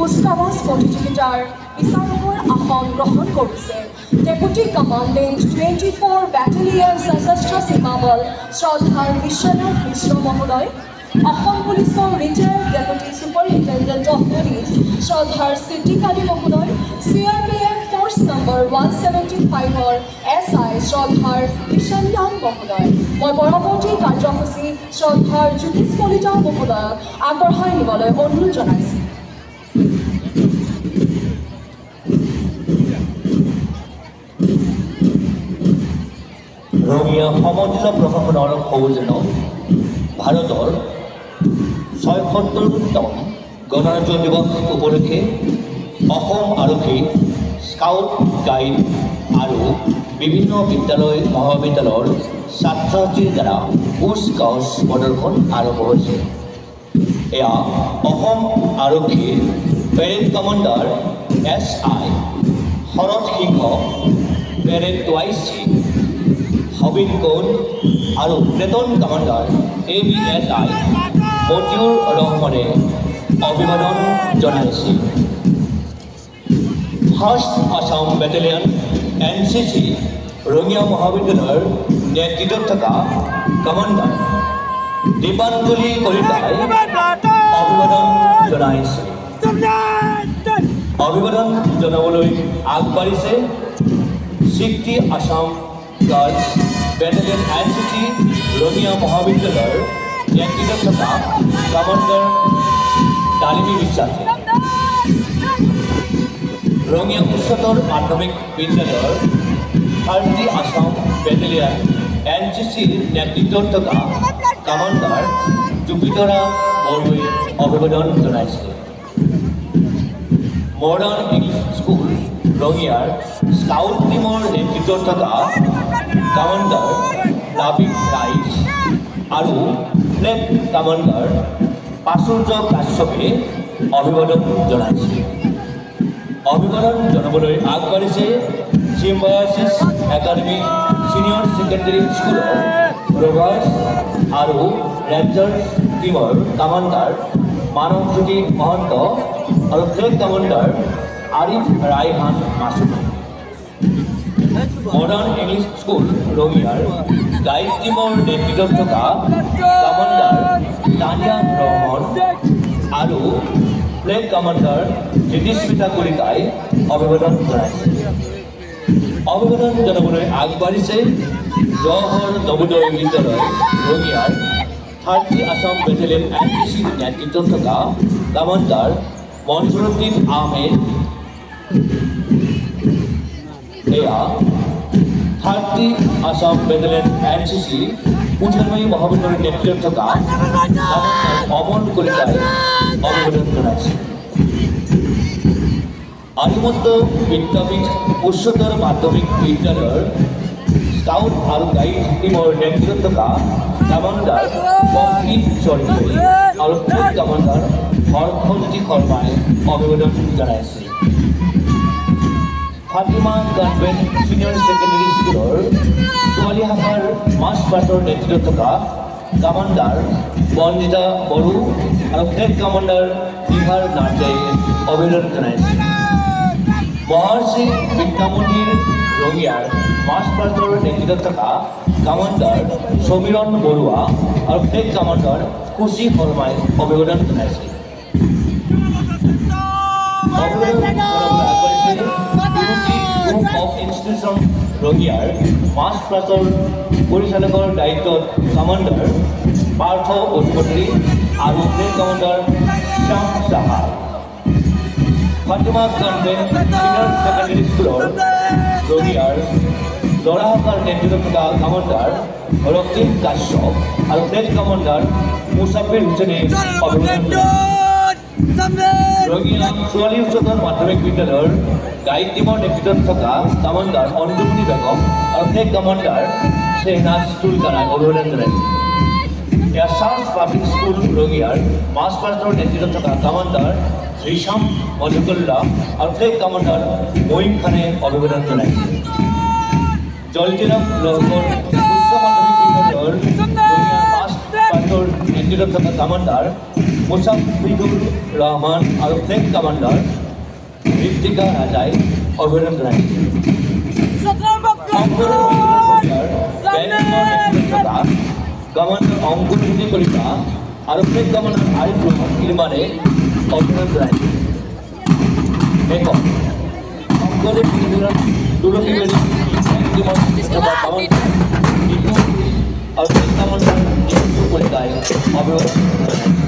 কুচকাৱাজ প্ৰতিযোগিতাৰ বিচাৰকৰ আসন গ্ৰহণ কৰিছে ডেপুটি কমাণ্ডেণ্ট 24 বেটেলিয়ন সশস্ত্ৰ সীমা বল শ্ৰদ্ধাৰ বিশ্বনাথ মিশ্ৰ মহোদয়, অসম পুলিচৰ retired deputy superintendent of police শ্ৰদ্ধাৰ সিদ্দিকালী মহোদয়, CRPF ফ'ৰ্চ নম্বৰ 175-ৰ SI শ্ৰদ্ধাৰ কিষণদান মহোদয়। মই পৰৱৰ্তী কাৰ্যসূচী শ্ৰদ্ধাৰ জ্যোতিষ কলিতা মহোদয়ক আগবঢ়াই নিবলৈ অনুৰোধ জনাইছোঁ। ৰঙিয়া সমজিলা প্ৰশাসনৰ সৌজন্যত ভাৰতৰ ৭৬তম গণৰাজ্য দিৱস উপলক্ষে অসম আৰক্ষী স্কাউট গাইড আৰু বিভিন্ন বিদ্যালয় মহাবিদ্যালয়ৰ ছাত্ৰ ছাত্ৰীৰ দ্বাৰা কুচকাৱাজ প্ৰদৰ্শন আৰম্ভ হৈছে। এয়া অসম আৰক্ষীৰ পেৰেড কমাণ্ডাৰ SI শৰৎ সিংহ, পেৰেড টুৱাইচি হবিন কৌল আৰু প্লেটন কমাণ্ডাৰ ABSI মতিউৰ ৰহমানে অভিবাদন জনাইছে। First Assam battalion NCC Rangia মহাবিদ্যালয়ৰ নেতৃত্বত থকা কমাণ্ডাৰ দীপাঞ্জলি কলিতাই অভিবাদন জনাইছে। অভিবাদন জনাবলৈ আগবাঢ়িছে 60 Assam girls battalion NCC Rangia মহাবিদ্যালয়ৰ নেতৃত্বত থকা কমাণ্ডাৰ ডালিমী বিশ্বাসে। ৰঙিয়া উচ্চতৰ মাধ্যমিক বিদ্যালয়ৰ 30 আছাম বেটেলিয়ন NCCৰ নেতৃত্বত থকা কমাণ্ডাৰ জুপিতৰা বৰদলৈ অভিবাদন জনাইছে। মডাৰ্ণ ইংলিছ স্কুল ৰঙিয়াৰ স্কাউট টিমৰ নেতৃত্বত থকা কমাণ্ডাৰ নাবিক ৰাইচ আৰু ফ্লেগ কমাণ্ডাৰ প্ৰাচুৰ্য কাশ্যপে অভিবাদন জনাইছে। অভিবাদন জনাবলৈ আগবাঢ়িছে চিম্বায়াছিছ একাডেমী ছিনিয়ৰ ছেকেণ্ডেৰী স্কুলৰ ৰভাৰ্ছ আৰু ৰেঞ্জাৰ্ছ টিমৰ কমাণ্ডাৰ মানৱজ্যোতি মহন্ত আৰু flag commander Arif Raihan Masood. Modern English school ৰঙিয়াৰ গাইড টিমৰ নেতৃত্বত থকা কমাণ্ডাৰ তানিয়া ৰহমান আৰু ফ্লেগ কমাণ্ডাৰ জ্যোতিস্মিতা কলিতাই অভিবাদন জনাইছে। অভিবাদন জনাবলৈ আগবাঢ়িছে জৱাহৰ নবোদয় বিদ্যালয় ৰঙিয়াৰ 30 আছাম বেটেলিয়ন NCCৰ নেতৃত্বত থকা কমাণ্ডাৰ মনজুৰুদ্দিন আহমেদ। এয়া 30 আছাম বেটেলিয়ন NCC উজানবাৰী মহাবিদ্যালয়ৰ নেতৃত্বত থকা কমাণ্ডাৰ অমন কলিতাই অভিবাদন জনাইছে। আলিমন্ত বিদ্যাপীঠ উচ্চতৰ মাধ্যমিক বিদ্যালয়ৰ স্কাউট আৰু গাইড টিমৰ নেতৃত্বত থকা কমাণ্ডাৰ পংকিত চৌধুৰী আৰু ফ্লেগ কমাণ্ডাৰ হৰ্ষজ্যোতি শৰ্মাই অভিবাদন জনাইছে। ফাতিমা কনভেন্ট ছিনিয়ৰ ছেকেণ্ডেৰী স্কুলৰ ছোৱালী শাখাৰ মাৰ্চ পাষ্টৰ নেতৃত্বত থকা কমাণ্ডাৰ বন্দিতা বড়ো আৰু ফ্লেগ কমাণ্ডাৰ নিহাৰ নাৰ্জাৰীয়ে অভিবাদন জনাইছে। মহৰ্ষি বিদ্যামন্দিৰ ৰঙিয়াৰ মাৰ্চ পাষ্টৰ নেতৃত্বত থকা কমাণ্ডাৰ সমীৰণ বৰুৱা আৰু ফ্লেগ কমাণ্ডাৰ কুশী শৰ্মাই অভিবাদন জনাইছে। অফ ইনষ্টিটিউশ্যন ৰঙিয়াৰ মাৰ্চ পাষ্টৰ পৰিচালকৰ দায়িত্বত কমাণ্ডাৰ পাৰ্থ অধিপতি আৰু flag commander Shyam Saha. Fatima convent senior secondary স্কুলৰ ৰঙিয়াৰ ল'ৰা শাখাৰ নেতৃত্বত থকা কমাণ্ডাৰ ৰক্তিম কাশ্যপ আৰু ফ্লেগ কমাণ্ডাৰ মুছাফিৰ হুছেইনে অভিবাদন জনাইছে। ৰঙিয়া ছোৱালী উচ্চতৰ মাধ্যমিক বিদ্যালয়ৰ গাইড টিমৰ নেতৃত্বত থকা কমাণ্ডাৰ অঞ্জুমণি বেগম আৰু ফ্লেগ কমাণ্ডাৰ শ্বেহনাজ চুলকানাই অভিবাদন জনাইছে। এয়া চাৰ্চ পাব্লিক স্কুল ৰঙিয়াৰ মাৰ্চ পাষ্টৰ নেতৃত্বত থকা কমাণ্ডাৰ ৰিশাম মধুকল্লা আৰু ফ্লেগ কমাণ্ডাৰ মঈন খানে অভিবাদন জনাইছে। জলজিৰাম লহকৰ উচ্চ মাধ্যমিক বিদ্যালয়ৰ ৰঙিয়াৰ মাৰ্চ পাষ্টৰ নেতৃত্বত থকা কমাণ্ডাৰ মুসাফিজুর রহমান আর ফ্ল্যাগ কমান্ডার ঋত্বিকা রাজাই অভিনন্দন জানাইছে কমান্ডার অঙ্কুরজ্যোতি কলিতা আর ফ্ল্যাগ কমান্ডার আরিফ রহমান ইরমানে অভিনন্দন জানাইছে একক অঙ্কনের তুলসী আর ফ্ল্যাগ কমান্ডার কলিতায় অভিনন্দন জানাইছে